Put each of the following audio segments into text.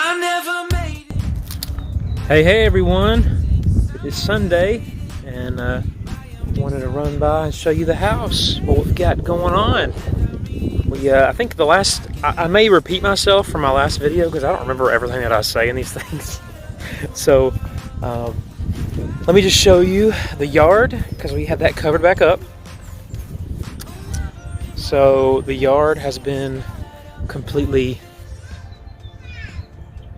I never made it. Hey everyone, it's Sunday and wanted to run by and show you the house, what we've got going on. I think I may repeat myself from my last video because I don't remember everything that I say in these things. So let me just show you the yard because we had that covered back up. So the yard has been completely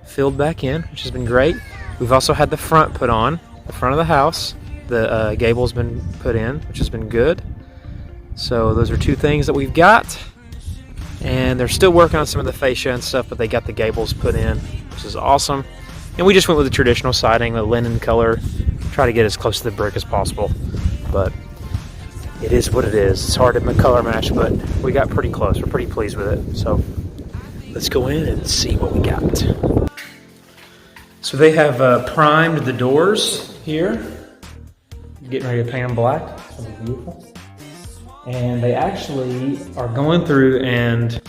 filled back in, which has been great. We've also had the front put on, the front of the house. The gable's been put in, which has been good. So those are two things that we've got. And they're still working on some of the fascia and stuff, but they got the gables put in, which is awesome. And we just went with the traditional siding, the linen color, try to get as close to the brick as possible. But it is what it is. It's hard to color match, but we got pretty close. We're pretty pleased with it. So let's go in and see what we got. So they have primed the doors here. Getting ready to paint them black. It's gonna be beautiful. And they actually are going through and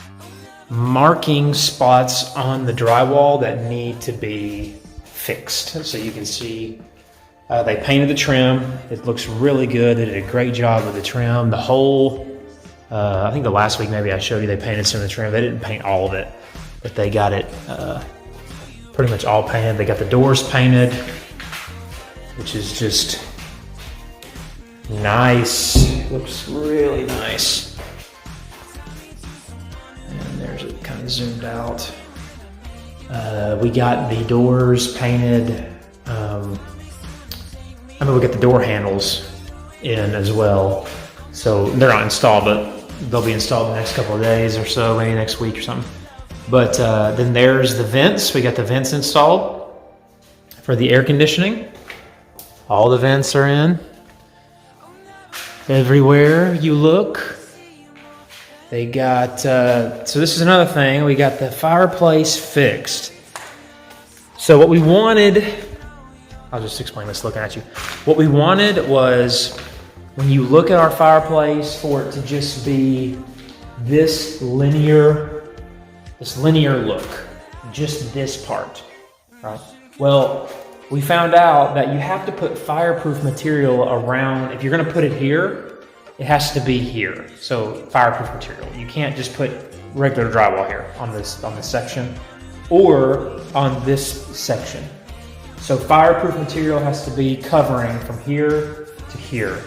marking spots on the drywall that need to be fixed. So you can see they painted the trim. It looks really good. They did a great job with the trim. The whole, I think the last week maybe I showed you they painted some of the trim. They didn't paint all of it, but they got it pretty much all painted. They got the doors painted, which is just nice. Looks really nice. And there's it kind of zoomed out. We got the doors painted. We got the door handles in as well. So they're not installed, but they'll be installed in the next couple of days or so, maybe next week or something. But then there's the vents. We got the vents installed for the air conditioning. All the vents are in. Everywhere you look. They got, so this is another thing. We got the fireplace fixed. So what we wanted, I'll just explain this looking at you. What we wanted was when you look at our fireplace for it to just be this linear look, just this part, right? Well, we found out that you have to put fireproof material around. If you're gonna put it here, it has to be here. So fireproof material. You can't just put regular drywall here on this section or on this section. So fireproof material has to be covering from here to here.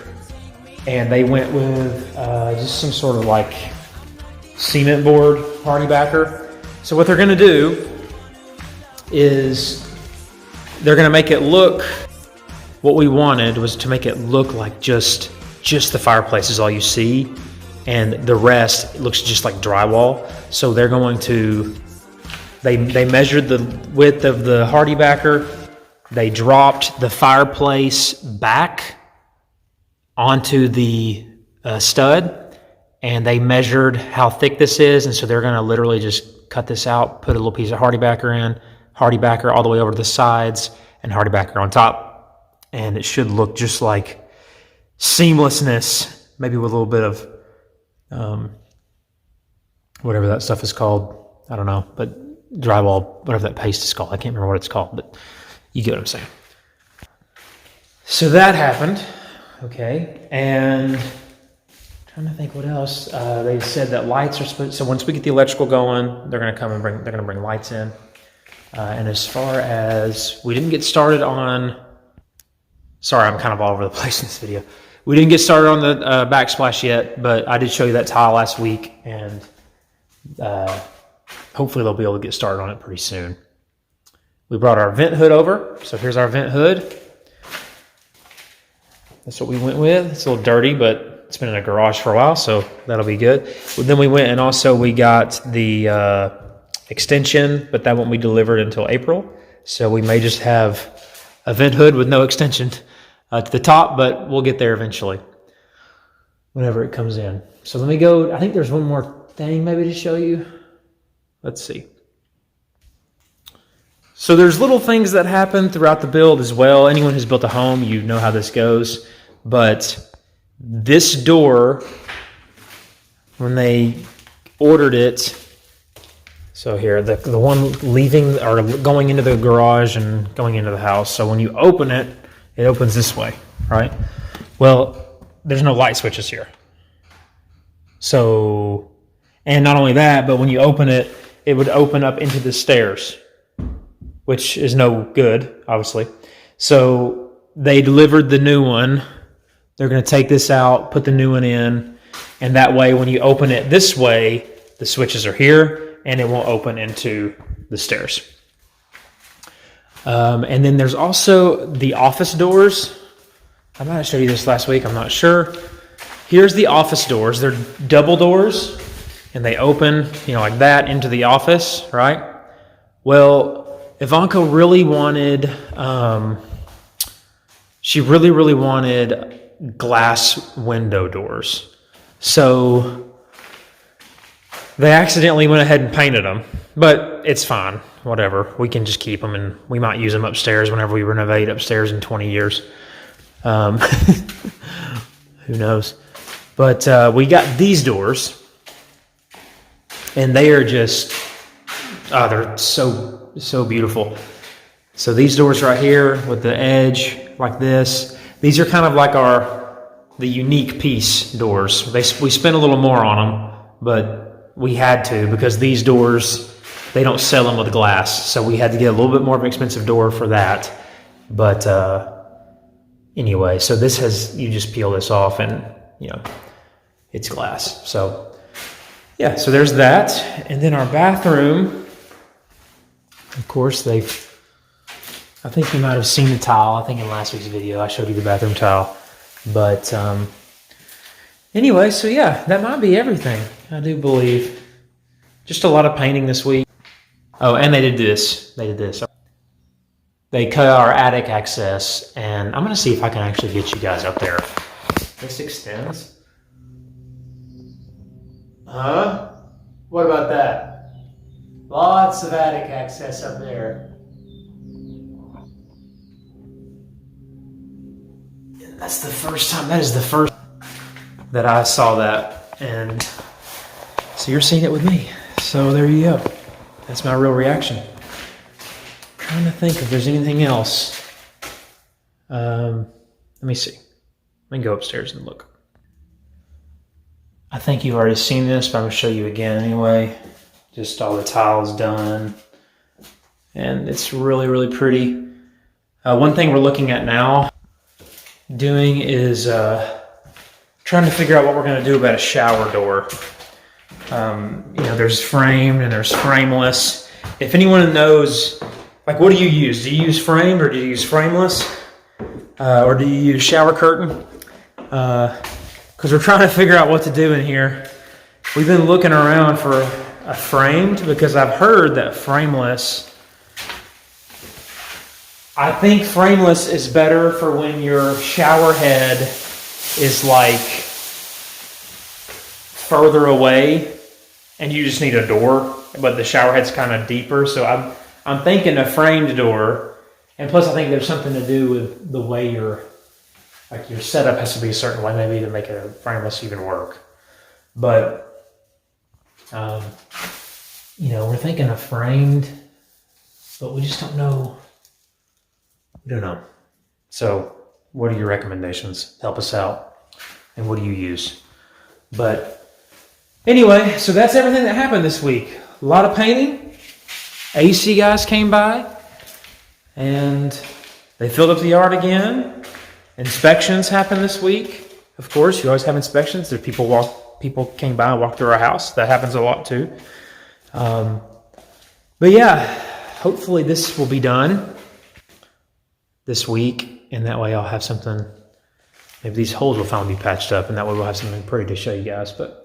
And they went with just some sort of like cement board hardy backer. So what they're gonna do is they're gonna make it look, what we wanted was to make it look like just the fireplace is all you see, and the rest looks just like drywall. So they're going to, they measured the width of the hardy backer, they dropped the fireplace back onto the stud, and they measured how thick this is, and so they're gonna literally just cut this out, put a little piece of hardy backer in, hardy backer all the way over to the sides, and hardy backer on top. And it should look just like seamlessness, maybe with a little bit of whatever that stuff is called. I don't know, but drywall, whatever that paste is called. I can't remember what it's called, but you get what I'm saying. So that happened, okay. And I'm trying to think what else. They said that lights are supposed, so once we get the electrical going, they're gonna come and they're gonna bring lights in. And as far as, we didn't get started on, sorry, I'm kind of all over the place in this video. We didn't get started on the backsplash yet, but I did show you that tile last week, and hopefully they'll be able to get started on it pretty soon. We brought our vent hood over, so here's our vent hood. That's what we went with. It's a little dirty, but it's been in a garage for a while, so that'll be good. But then we went and also we got the extension, but that won't be delivered until April. So we may just have a vent hood with no extension to the top, but we'll get there eventually, whenever it comes in. So let me go, I think there's one more thing maybe to show you. Let's see. So there's little things that happen throughout the build as well. Anyone who's built a home, you know how this goes. But this door, when they ordered it, So here, the one leaving or going into the garage and going into the house. So when you open it, it opens this way, right? Well, there's no light switches here. So, and not only that, but when you open it, it would open up into the stairs, which is no good, obviously. So they delivered the new one. They're going to take this out, put the new one in, and that way when you open it this way, the switches are here, and it won't open into the stairs. And then there's also the office doors. I might have showed you this last week, I'm not sure. Here's the office doors. They're double doors, and they open, like that into the office, right? Well, Ivanka really wanted, she really wanted glass window doors. So they accidentally went ahead and painted them, but it's fine, whatever. We can just keep them, and we might use them upstairs whenever we renovate upstairs in 20 years. Who knows? But we got these doors, and they are just, they're so beautiful. So these doors right here with the edge like this, these are kind of like the unique piece doors. We spent a little more on them, but we had to because these doors, they don't sell them with glass. So we had to get a little bit more of an expensive door for that. But anyway, so this has, you just peel this off and, it's glass. So yeah, so there's that. And then our bathroom, of course, I think you might have seen the tile. I think in last week's video, I showed you the bathroom tile. But anyway, so yeah, that might be everything, I do believe. Just a lot of painting this week. Oh, and they did this. They cut our attic access, and I'm going to see if I can actually get you guys up there. This extends. Huh? What about that? Lots of attic access up there. That is the first that I saw that, and so you're seeing it with me. So there you go. That's my real reaction. I'm trying to think if there's anything else. Let me see. Let me go upstairs and look. I think you've already seen this, but I'm going to show you again anyway. Just all the tiles done. And it's really pretty. One thing we're looking at now doing is trying to figure out what we're going to do about a shower door. There's framed and there's frameless. If anyone knows, like, what do you use? Do you use framed or do you use frameless? Or do you use shower curtain? Because we're trying to figure out what to do in here. We've been looking around for a framed because I've heard that frameless, I think frameless is better for when your shower head is like further away and you just need a door, but the shower head's kind of deeper. So I'm thinking a framed door, and plus I think there's something to do with the way your setup has to be a certain way, maybe to make a frameless even work. But we're thinking of framed, but we just don't know. We don't know. So what are your recommendations? Help us out. And what do you use? But anyway, so that's everything that happened this week. A lot of painting. AC guys came by and they filled up the yard again. Inspections happened this week. Of course, you always have inspections. There's people came by and walked through our house. That happens a lot too. But yeah, hopefully this will be done this week, and that way I'll have something. Maybe these holes will finally be patched up, and that way we'll have something pretty to show you guys. But